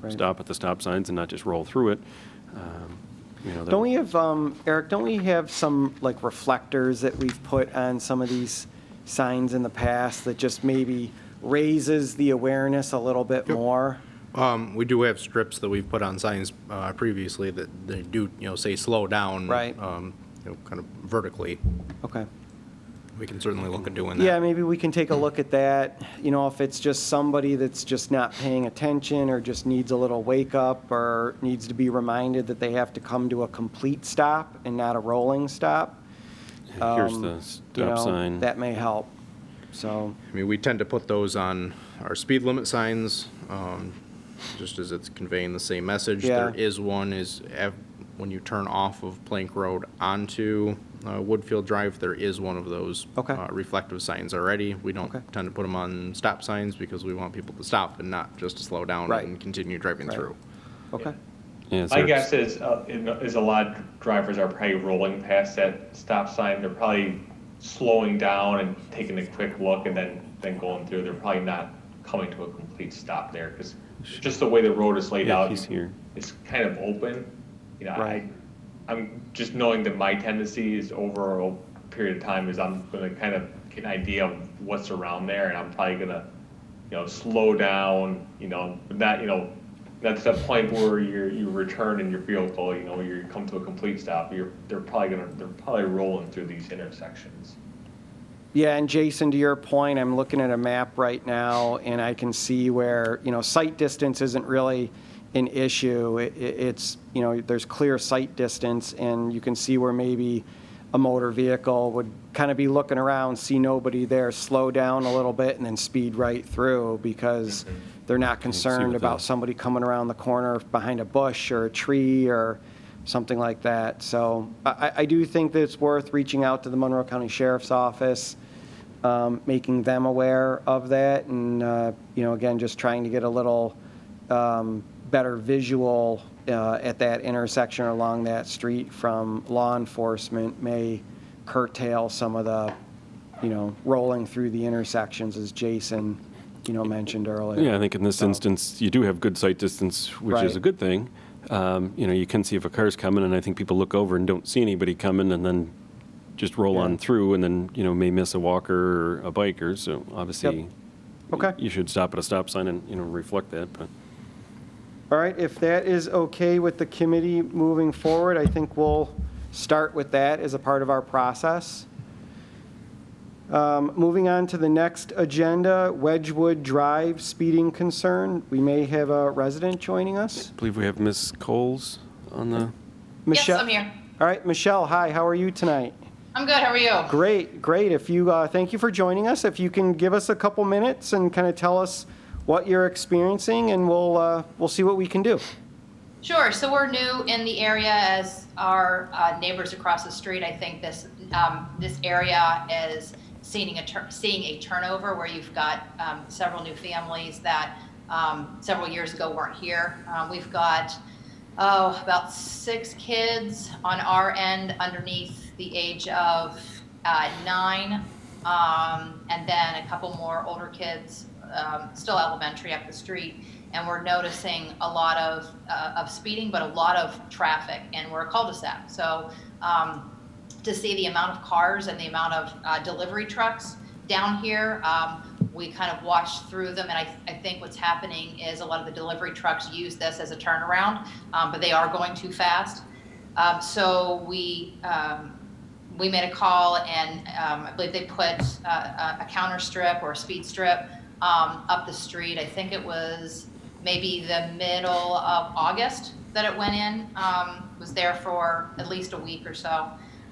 Right. stop at the stop signs and not just roll through it, Don't we have, Eric, don't we have some like reflectors that we've put on some of these signs in the past that just maybe raises the awareness a little bit more? We do have strips that we've put on signs previously that they do, say slow down. Right. Kind of vertically. Okay. We can certainly look at doing that. Yeah, maybe we can take a look at that. If it's just somebody that's just not paying attention or just needs a little wake up or needs to be reminded that they have to come to a complete stop and not a rolling stop. here's the stop sign. That may help. So, I mean, we tend to put those on our speed limit signs, just as it's conveying the same message. Yeah. There is one when you turn off of Plank Road onto Woodfield Drive, there is one of those Okay. reflective signs already. We don't Okay. tend to put them on stop signs because we want people to stop and not just to slow down Right. and continue driving Right. through. okay. Yeah, so My it's- guess is a lot of drivers are probably rolling past that stop sign. They're probably slowing down and taking a quick look and then going through. They're probably not coming to a complete stop there because just the way the road is laid Yeah, out, he's here. it's kind of open. Right. I'm just knowing that my tendency is over a period of time is I'm going to kind of get an idea of what's around there, and I'm probably going to, slow down, but not, not to the point where you return in your vehicle, you come to a complete stop. They're probably rolling through these intersections. Yeah, and Jason, to your point, I'm looking at a map right now, and I can see where, sight distance isn't really an issue. It's, there's clear sight distance, and you can see where maybe a motor vehicle would kind of be looking around, see nobody there, slow down a little bit, and then speed right through because they're not concerned what about the- somebody coming around the corner behind a bush or a tree or something like that. So I do think that it's worth reaching out to the Monroe County Sheriff's Office, making them aware of that, and, again, just trying to get a little better visual at that intersection or along that street from law enforcement may curtail some of the, rolling through the intersections, as Jason, mentioned earlier. Yeah, I think in this So- instance, you do have good sight distance, which is Right. a good thing. You can see if a car's coming, and I think people look over and don't see anybody coming, and then just roll Yeah. on through, and then, may miss a walker or a biker, so obviously Okay. you should stop at a stop sign and, reflect that, but. All right, if that is okay with the committee moving forward, I think we'll start with that as a part of our process. Moving on to the next agenda, Wedgewood Drive speeding concern. We may have a resident joining us. I believe we have Ms. Coles on the, Michelle. Yes, I'm here. All right, Michelle, hi, how are you tonight? I'm good. How are you? Great, great. If you, thank you for joining us. If you can give us a couple minutes and kind of tell us what you're experiencing, and we'll see what we can do. Sure. So we're new in the area as our neighbors across the street. I think this area is seeing a turnover where you've got several new families that several years ago weren't here. We've got about 6 kids on our end underneath the age of 9, and then a couple more older kids, still elementary up the street. And we're noticing a lot of speeding, but a lot of traffic, and we're a cul-de-sac. So to see the amount of cars and the amount of delivery trucks down here, we kind of watched through them, and I think what's happening is a lot of the delivery trucks use this as a turnaround, but they are going too fast. So we made a call, and I believe they put a counter strip or a speed strip up the street. I think it was maybe the middle of August that it went in. Was there for at least a week or so,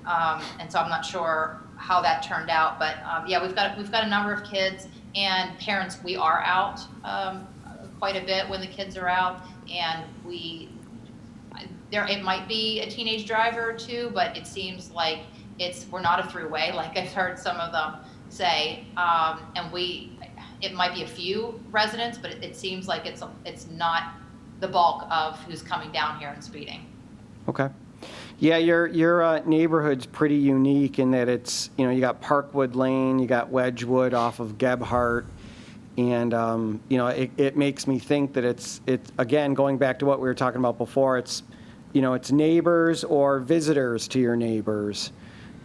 and so I'm not sure how that turned out. But yeah, we've got a number of kids and parents. We are out quite a bit when the kids are out, and it might be a teenage driver or two, but it seems like we're not a throughway, like I've heard some of them say, and it might be a few residents, but it seems like it's not the bulk of who's coming down here and speeding. Okay. Yeah, your neighborhood's pretty unique in that it's, you got Parkwood Lane, you got Wedgewood off of Gebhardt, and, it makes me think that it's again, going back to what we were talking about before, it's neighbors or visitors to your neighbors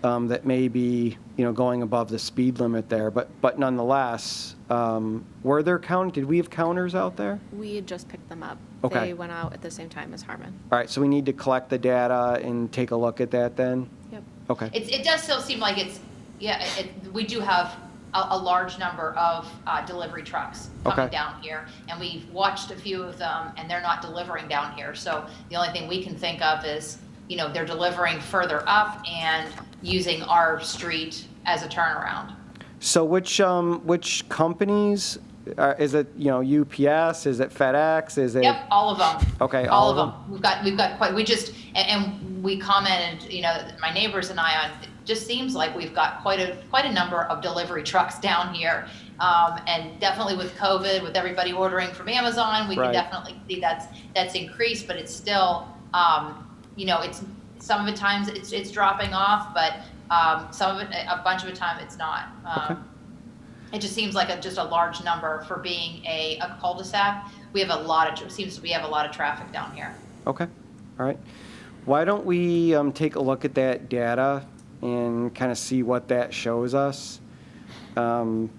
that may be, going above the speed limit there. But nonetheless, did we have counters out there? We had just picked them up. Okay. They went out at the same time as Harmon. All right, so we need to collect the data and take a look at that then? Yep. Okay. It does still seem like we do have a large number of delivery trucks coming Okay. down here, and we've watched a few of them, and they're not delivering down here. So the only thing we can think of is, they're delivering further up and using our street as a turnaround. So which companies, is it, UPS, is it FedEx, is it? Yep, all of them. Okay, all of them. We've got quite. And we commented. My neighbors and I on. It just seems like we've got quite a number of delivery trucks down here, and definitely with COVID, with everybody ordering from Amazon, we Right. can definitely see that's increased. But it's still, it's some of the times it's dropping off, but some of it, a bunch of the time, it's not. Okay. It just seems like just a large number for being a cul-de-sac. We have a lot of traffic down here. Okay, all right. Why don't we take a look at that data and kind of see what that shows us? And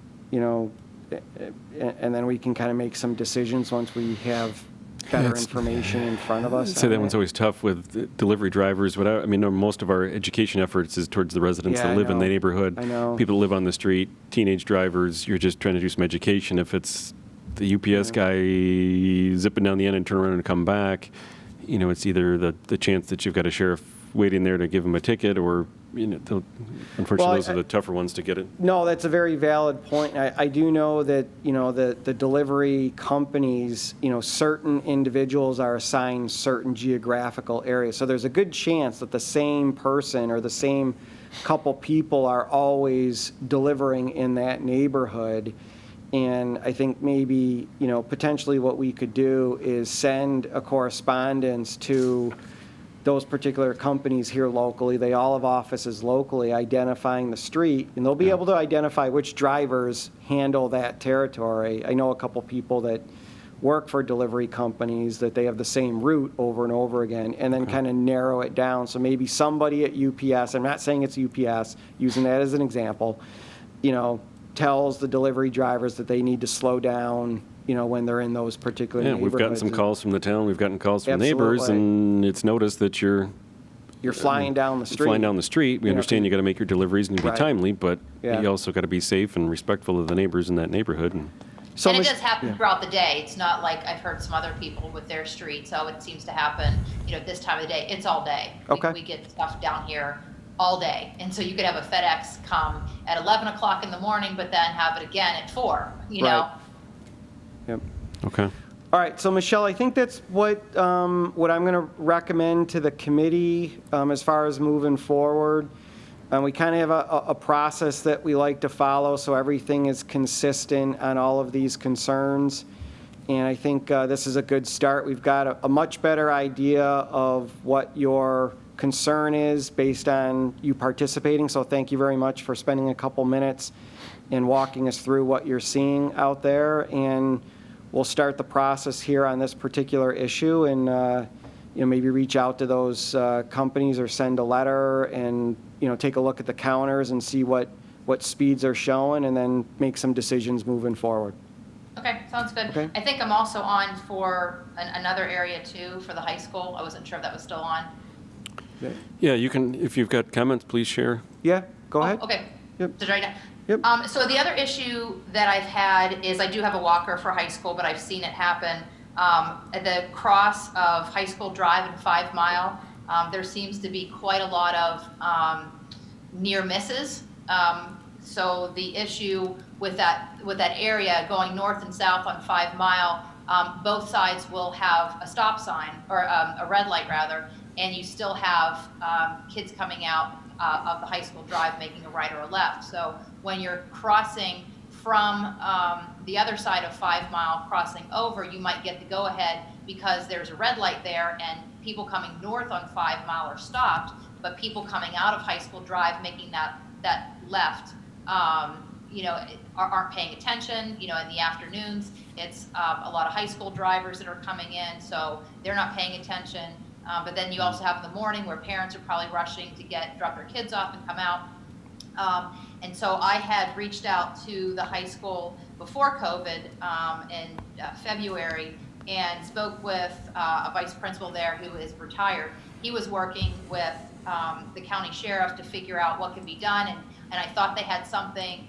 then we can kind of make some decisions once we have better information in front of us. I'd say on that one's it. always tough with delivery drivers. Most of our education efforts is towards the residents Yeah, that I live in the know. neighborhood. I know. People that live on the street, teenage drivers, you're just trying to do some education. If it's the UPS guy zipping down the end and turn around and come back, it's either the chance that you've got a sheriff waiting there to give him a ticket, or unfortunately, those are the tougher ones to get it. No, that's a very valid point. I do know that, the delivery companies, certain individuals are assigned certain geographical areas. So there's a good chance that the same person or the same couple people are always delivering in that neighborhood. And I think maybe, potentially what we could do is send a correspondence to those particular companies here locally. They all have offices locally identifying the street, and they'll be able to identify which drivers handle that territory. I know a couple people that work for delivery companies that they have the same route over and over again, and then kind of narrow it down. So maybe somebody at UPS, I'm not saying it's UPS, using that as an example, tells the delivery drivers that they need to slow down, when they're in those particular Yeah, neighborhoods. we've gotten some calls from the town. We've gotten calls from neighbors, Absolutely. and it's noticed that you're flying down the street. Flying down the street. We understand you got to make your deliveries and you be Right. timely, but Yeah. you also got to be safe and respectful of the neighbors in that neighborhood. And So And it Mich- does happen yeah. throughout the day. It's not like I've heard some other people with their street. So it seems to happen, this time of the day. It's all day. Okay. We get stuff down here all day. And so you could have a FedEx come at 11 o'clock in the morning, but then have it again at 4, Right. Yep. okay. All right, so Michelle, I think that's what I'm going to recommend to the committee as far as moving forward. We kind of have a process that we like to follow, so everything is consistent on all of these concerns. And I think this is a good start. We've got a much better idea of what your concern is based on you participating. So thank you very much for spending a couple minutes and walking us through what you're seeing out there. And we'll start the process here on this particular issue and maybe reach out to those companies or send a letter and take a look at the counters and see what speeds are showing and then make some decisions moving forward. Okay, sounds good. Okay. I think I'm also on for another area too, for the high school. I wasn't sure if that was still on. Yeah, you can, if you've got comments, please share. Yeah, go ahead. Okay. Yep. Did I write down? Yep. So the other issue that I've had is I do have a walker for high school, but I've seen it happen at the cross of High School Drive and 5 Mile. There seems to be quite a lot of near misses. So the issue with that area going north and south on 5 Mile, both sides will have a stop sign or a red light rather, and you still have kids coming out of the High School Drive making a right or a left. So when you're crossing from the other side of 5 Mile crossing over, you might get the go ahead because there's a red light there and people coming north on 5 Mile are stopped, but people coming out of High School Drive making that left, aren't paying attention. In the afternoons, it's a lot of high school drivers that are coming in, so they're not paying attention. But then you also have in the morning where parents are probably rushing to drop their kids off and come out. And so I had reached out to the high school before COVID in February and spoke with a vice principal there who is retired. He was working with the county sheriff to figure out what could be done, and I thought they had something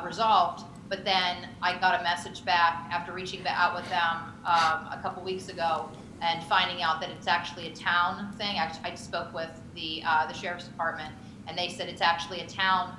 resolved. But then I got a message back after reaching out with them a couple weeks ago and finding out that it's actually a town thing. I spoke with the sheriff's department, and they said it's actually a town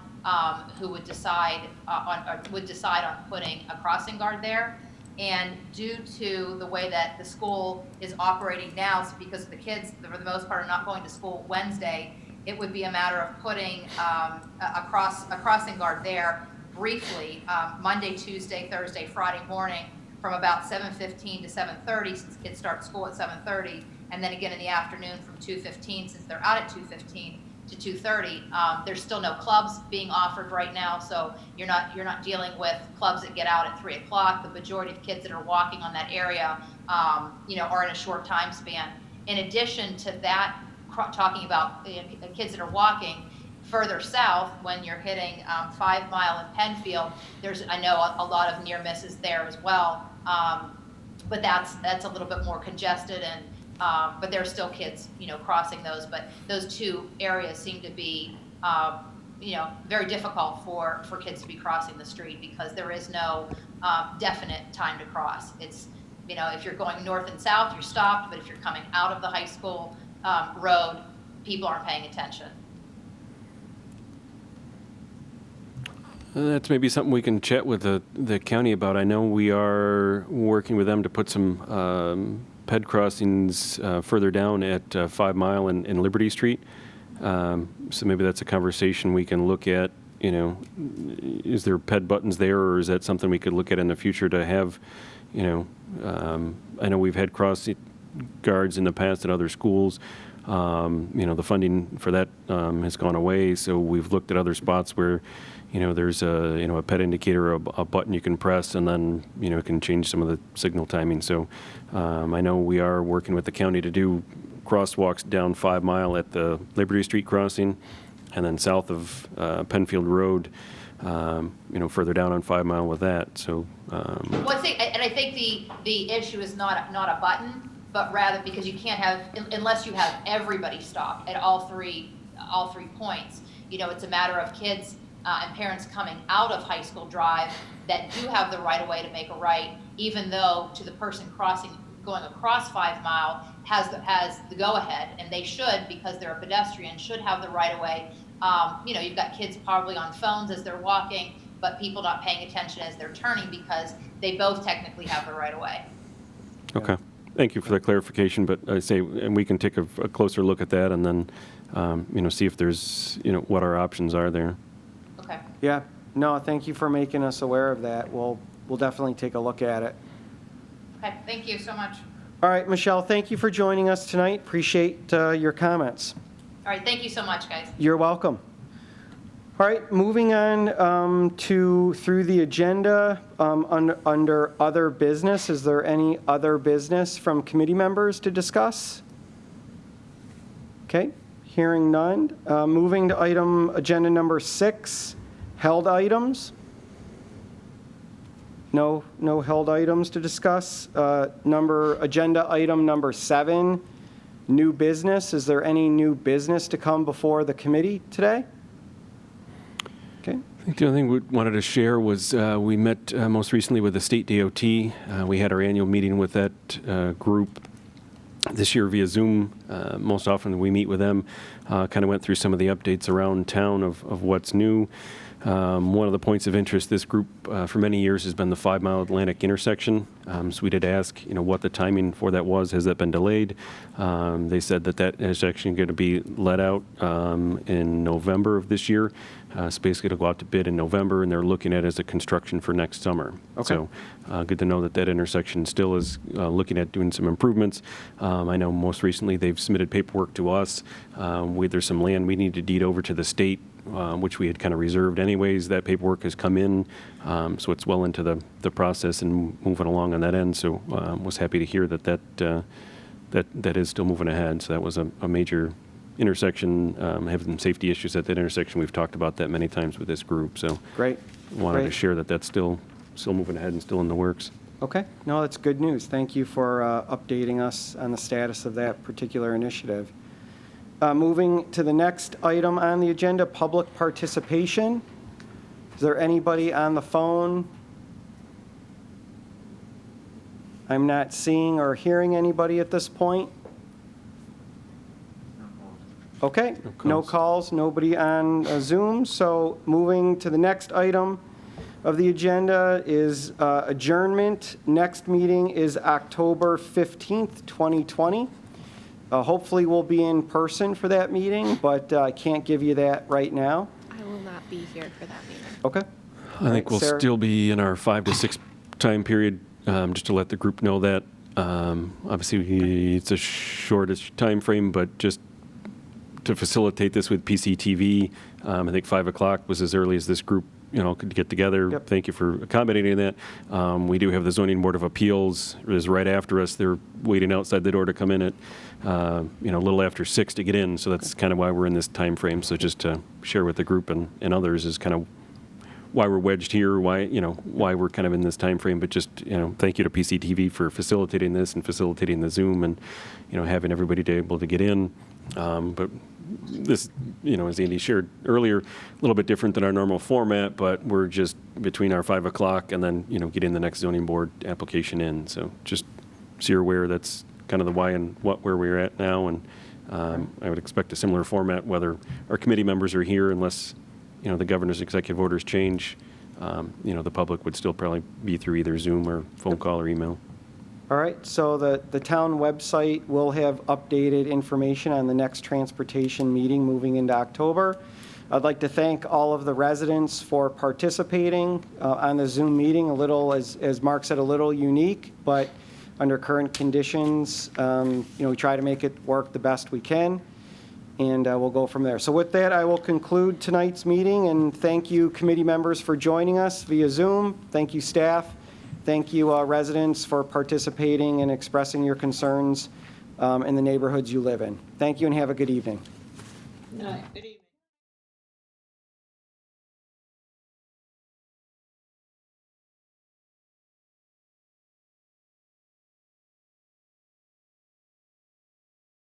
who would decide on putting a crossing guard there. And due to the way that the school is operating now, so because the kids, for the most part, are not going to school Wednesday, it would be a matter of putting a crossing guard there briefly, Monday, Tuesday, Thursday, Friday morning, from about 7:15 to 7:30, since kids start school at 7:30, and then again in the afternoon from 2:15, since they're out at 2:15 to 2:30. There's still no clubs being offered right now, so you're not dealing with clubs that get out at 3 o'clock. The majority of kids that are walking on that area, are in a short time span. In addition to that, talking about kids that are walking further south, when you're hitting 5 Mile and Penfield, I know a lot of near misses there as well. But that's a little bit more congested, and but there are still kids, crossing those. But those two areas seem to be, very difficult for kids to be crossing the street because there is no definite time to cross. It's, if you're going north and south, you're stopped, but if you're coming out of the high school road, people aren't paying attention. That's maybe something we can chat with the county about. I know we are working with them to put some ped crossings further down at 5 Mile and Liberty Street. So maybe that's a conversation we can look at. Is there ped buttons there, or is that something we could look at in the future to have? I know we've had crossing guards in the past at other schools. The funding for that has gone away, so we've looked at other spots where there's a ped indicator, a button you can press, and then it can change some of the signal timing. So I know we are working with the county to do crosswalks down 5 Mile at the Liberty Street crossing, and then south of Penfield Road, further down on 5 Mile with that. So And I think the issue is not a button, but rather because you can't have, unless you have everybody stop at all three points. It's a matter of kids and parents coming out of High School Drive that do have the right of way to make a right, even though to the person going across 5 Mile has the go ahead, and they should, because they're a pedestrian, should have the right of way. You've got kids probably on phones as they're walking. but people not paying attention as they're turning because they both technically have the right of way. Okay. Thank you for the clarification, but I say, and we can take a closer look at that and then, see if there's, what our options are there. Okay. Yeah, no, thank you for making us aware of that. We'll definitely take a look at it. Okay, thank you so much. All right, Michelle, thank you for joining us tonight. Appreciate your comments. All right, thank you so much, guys. You're welcome. All right, moving on through the agenda under other business. Is there any other business from committee members to discuss? Okay, hearing none. Moving to agenda number 6, held items. No held items to discuss. Agenda item number 7, new business. Is there any new business to come before the committee today? Okay. I think the only thing we wanted to share was we met most recently with the state DOT. We had our annual meeting with that group this year via Zoom. Most often we meet with them, kind of went through some of the updates around town of what's new. One of the points of interest, this group for many years has been the 5 Mile Atlantic intersection. So we did ask, what the timing for that was. Has that been delayed? They said that intersection is going to be let out in November of this year. So basically it'll go out to bid in November, and they're looking at it as a construction for next summer. Okay. So good to know that intersection still is looking at doing some improvements. I know most recently they've submitted paperwork to us. There's some land we need to deed over to the state, which we had kind of reserved anyways. That paperwork has come in, so it's well into the process and moving along on that end. So was happy to hear that is still moving ahead. So that was a major intersection, having safety issues at that intersection. We've talked about that many times with this group. So Great. Wanted to Great. share that's still moving ahead and still in the works. Okay, no, that's good news. Thank you for updating us on the status of that particular initiative. Moving to the next item on the agenda, public participation. Is there anybody on the phone? I'm not seeing or hearing anybody at this point. Okay, no calls, nobody on Zoom. So moving to the next item of the agenda is adjournment. Next meeting is October 15th, 2020. Hopefully we'll be in person for that meeting, but I can't give you that right now. I will not be here for that meeting. Okay. I think we'll Sarah? still be in our 5 to 6 time period, just to let the group know that. Obviously, it's a shortest time frame, but just to facilitate this with PCTV, I think 5 o'clock was as early as this group could get together. Yep. Thank you for accommodating that. We do have the Zoning Board of Appeals is right after us. They're waiting outside the door to come in at, a little after 6 to get in. So that's kind of why we're in this time frame. So just to share with the group and others is kind of why we're wedged here, why we're kind of in this time frame. But just, thank you to PCTV for facilitating this and facilitating the Zoom and, having everybody to able to get in. But this, as Andy shared earlier, a little bit different than our normal format, but we're just between our 5 o'clock and then, getting the next zoning board application in. So just so you're aware, that's kind of the why and where we're at now. And I would expect a similar format, whether our committee members are here, unless, the governor's executive orders change, the public would still probably be through either Zoom or phone call or email. All right, so the town website will have updated information on the next transportation meeting moving into October. I'd like to thank all of the residents for participating on the Zoom meeting, as Mark said, a little unique, but under current conditions, we try to make it work the best we can, and we'll go from there. So with that, I will conclude tonight's meeting, and thank you, committee members, for joining us via Zoom. Thank you, staff. Thank you, residents, for participating and expressing your concerns in the neighborhoods you live in. Thank you and have a good evening. Good